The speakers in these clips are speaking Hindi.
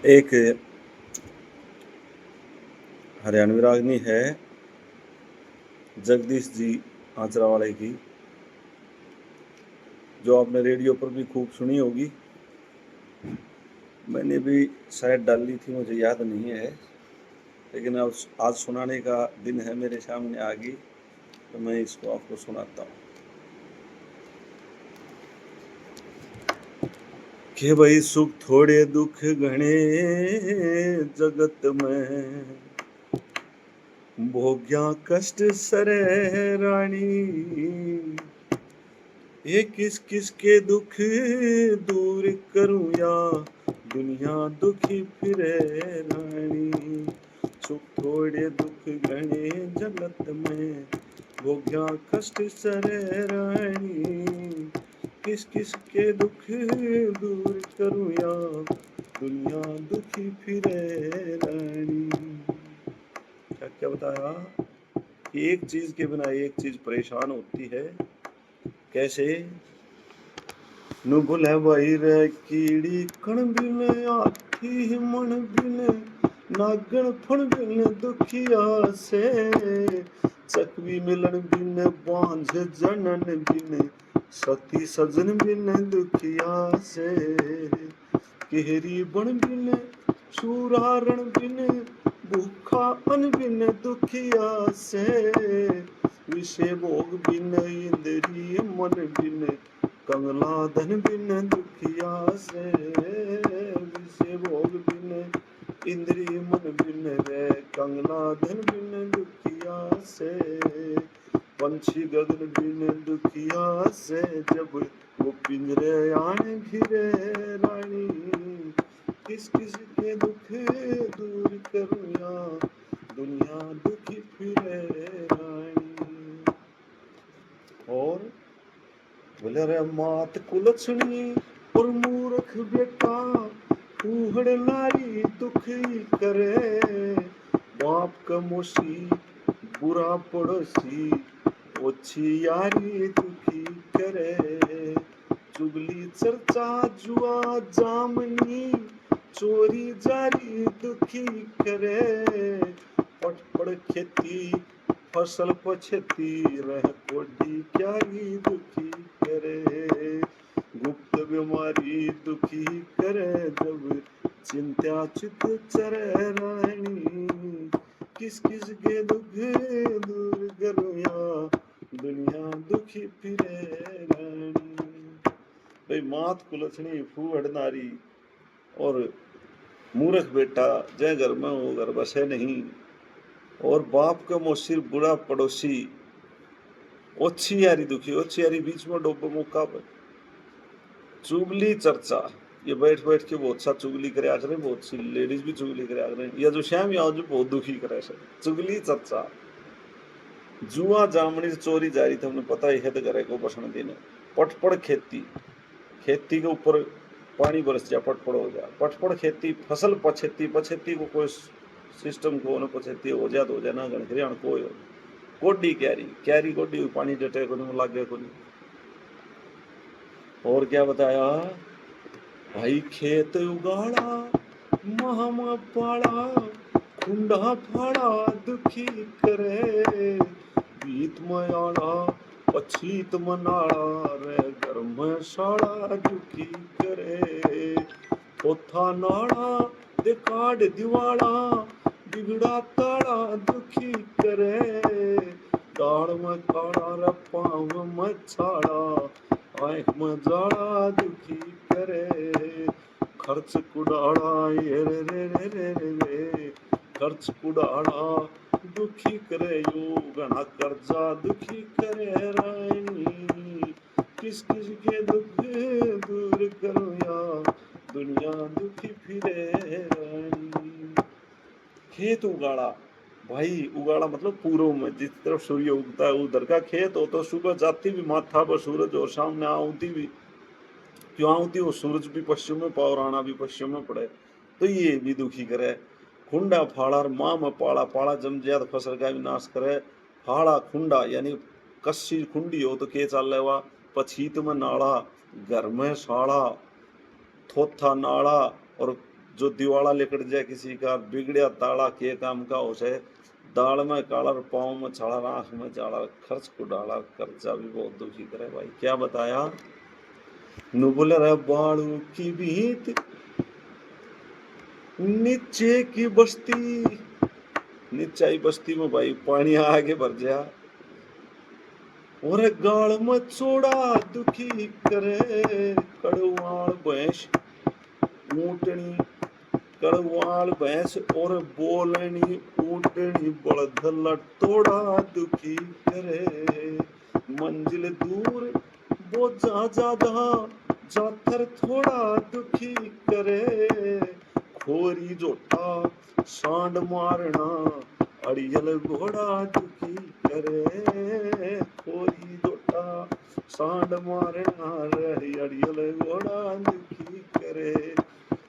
एक हरियाणवी रागनी है जगदीश जी आंचरावाले की, जो आपने रेडियो पर भी खूब सुनी होगी। मैंने भी शायद डाली थी, मुझे याद नहीं है, लेकिन अब आज सुनाने का दिन है, मेरे सामने आ गई तो मैं इसको आपको सुनाता हूँ। कि भाई सुख थोड़े दुख घने जगत में, भोग्या कष्ट सरे रानी। ये किस किस के दुख दूर करूं या दुनिया दुखी फिरे रानी। सुख थोड़े दुख घने जगत में, भोग्या कष्ट सरे रानी। किस किस के दुख दूर करूं या दुनिया दुखी फिरे रानी। क्या क्या बताया कि एक चीज के बिना एक चीज परेशान होती है। कैसे? नुबुल है वही रे कीड़ी कण बिन आखी मन बिन, नागण फण बिन दुखिया से। चकवी मिलन बिन बांझ जनन बिन, सती सजन बिन दुखिया से। केहरी बन बिन सूरारण बिन, भूखा अन बिन दुखिया से। विषय भोग बिन इंद्रिय मन बिन, कंगला धन बिन दुखिया से। विषय भोग बिन इंद्रिय मन बिन रे, कंगला धन बिन दुखिया से। पंछी गगन बिन दुखिया से, जब वो पिंजरे आने घिरे रानी। किस किस के दुख दूर करूं या दुनिया दुखी फिरे रानी। और बोले रे मात कुलछनी और मूर्ख बेटा, ऊहड़ नारी दुखी करे। बाप का मोशी बुरा पड़ोसी, ओछी यारी दुखी करे। चुगली चर्चा जुआ जामनी, चोरी जारी दुखी करे। पटपड़ खेती फसल पछती, रह कोडी क्यारी दुखी करे। गुप्त बीमारी दुखी करे, जब चिंता चित चरे रानी। किस किस के दुख दूर करूं या दुनिया दुखी फिरे रानी। भाई मात कुलछनी फूहड़ नारी और मूर्ख बेटा, जय घर में हो घर बसे नहीं। और बाप का मोसिर बुरा पड़ोसी, ओछी यारी दुखी। ओछी यारी बीच में डोबो मौका पर। चुगली चर्चा, ये बैठ बैठ के बहुत सा चुगली करे आज रहे, बहुत सी लेडीज भी चुगली करे आज रहे, या जो श्याम या जो बहुत दुखी करे से चुगली चर्चा। जुआ जामनी चोरी जारी, तुमने पता ही है तो करे को बसन देने। पटपड़ खेती, खेती के ऊपर पानी बरस जा पटपड़ हो जा। पटपड़ खेती फसल पछेती, पछेती को कोई सिस्टम को न पछेती हो जा तो हो जा ना गणखरियाण कोई हो। कोडी क्यारी, क्यारी कोडी पानी डटे को नहीं लागे को नहीं। और क्या बताया भाई खेत उगाड़ा महम पाड़ा, खुंडा फाड़ा दुखी करे। बीत मयाड़ा पछीत मनाड़ा, रे घर में साड़ा दुखी करे। थोथा नाड़ा दे काट दिवाड़ा, बिगड़ा ताड़ा दुखी करे। दाड़ में काड़ा रे पाँव में छाड़ा, आँख में जाड़ा दुखी करे। खर्च कुडाड़ा ये रे रे रे रे रे रे, खर्च कुडाड़ा दुखी करे यो। घना कर्जा दुखी करे रानी। किस किस के दुख दूर करो या दुनिया दुखी फिरे रानी। खेत उगाड़ा, भाई उगाड़ा मतलब पूर्व में, जिस तरफ सूर्य उगता है उधर का खेत हो तो सुबह जाती भी माथा पर सूरज और सामने आउती भी क्यों आउती हो सूरज भी पश्चिम में और आना भी पश्चिम में पड़े, तो ये भी दुखी करे। खुंडा फाड़ा माँ में पाड़ा, पाड़ा जम ज्यादा फसल का विनाश करे। फाड़ा खुंडा यानी कस्सी खुंडी हो तो के चाल लेवा। पछीत में नाड़ा, घर में साड़ा, थोथा नाड़ा और जो दिवाला लिकड़ जाए किसी का, बिगड़िया ताला के काम का हो जाए, दाल में काला और पाँव में छाला, आँख में जाला, खर्च को डाला, कर्जा भी बहुत दुखी करे भाई। क्या बताया, नुबुल रे बाड़ू की भीत नीचे की बस्ती, नीचाई बस्ती में भाई पानी आगे भर जा, और गाल में चोड़ा दुखी करे, कड़वाल भैंस ऊँटनी, कड़वाल भैंस और बोलनी ऊँटनी, बड़द लटोड़ा दुखी करे, मंजिल दूर बोझा ज्यादा, जाथर थोड़ा दुखी करे, खोरी जोटा सांड मारना, अड़ियल घोड़ा दुखी करे, खोरी जोटा सांड मारना, अड़ियल घोड़ा दुखी करे,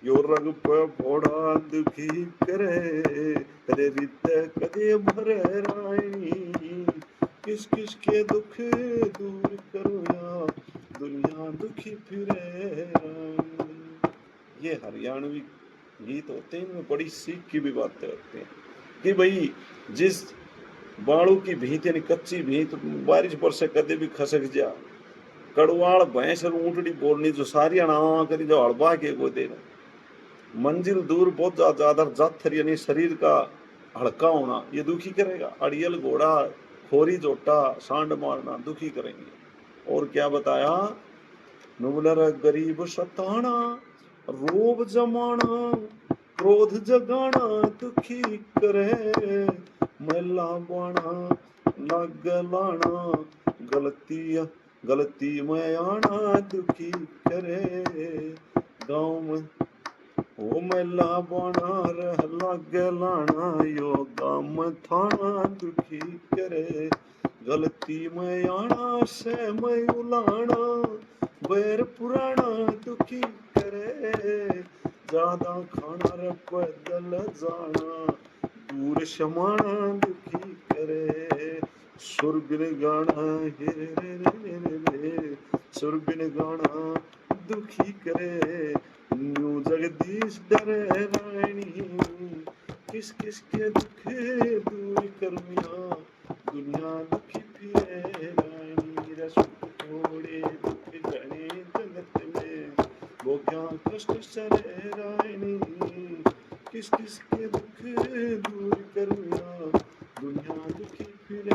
यो रंग पे घोड़ा दुखी करे, करे रित कदे भरे रानी, किस किस के दुख दूर करो या, दुनिया दुखी फिरे रानी। ये हरियाणवी गीत होते हैं, इनमें बड़ी सीख की भी बातें होती हैं कि भाई जिस बाड़ू की भीत यानी कच्ची भीत बारिश पर से कदे भी खसक जा, कड़वाड़ भैंस और ऊँटड़ी बोलनी जो सारी अनावा करी जो हड़बा के को देना, मंजिल दूर बहुत ज्यादा जाथर यानी शरीर का हड़का होना ये दुखी करेगा, अड़ियल घोड़ा खोरी जोटा सांड मारना दुखी करेंगे। और क्या बताया, नुबलर गरीब सताना, रोब जमाना, क्रोध जगाना दुखी करे, मैला बाना नाग लाना, गलती में आना दुखी करे, गाँव में ओ मैला बाना रह लाग लाना, यो गाम थाना दुखी करे, गलती में आना से मैं उलाना, बैर पुराना दुखी करे, ज्यादा खाना रे पैदल जाना, दूर शमाना दुखी करे, सुर बिन गाना हे रे रे रे रे, सुर बिन गाना दुखी करे, न्यू जगदीश डरे रानी, किस किस के दुख दूर करूँ, दुनिया दुखी फिरे रानी, रसुख थोड़े दुख घने जगत में, वो क्या कष्ट सरे रानी, किस किस के दुख दूर करूँ, दुनिया दुखी फिरे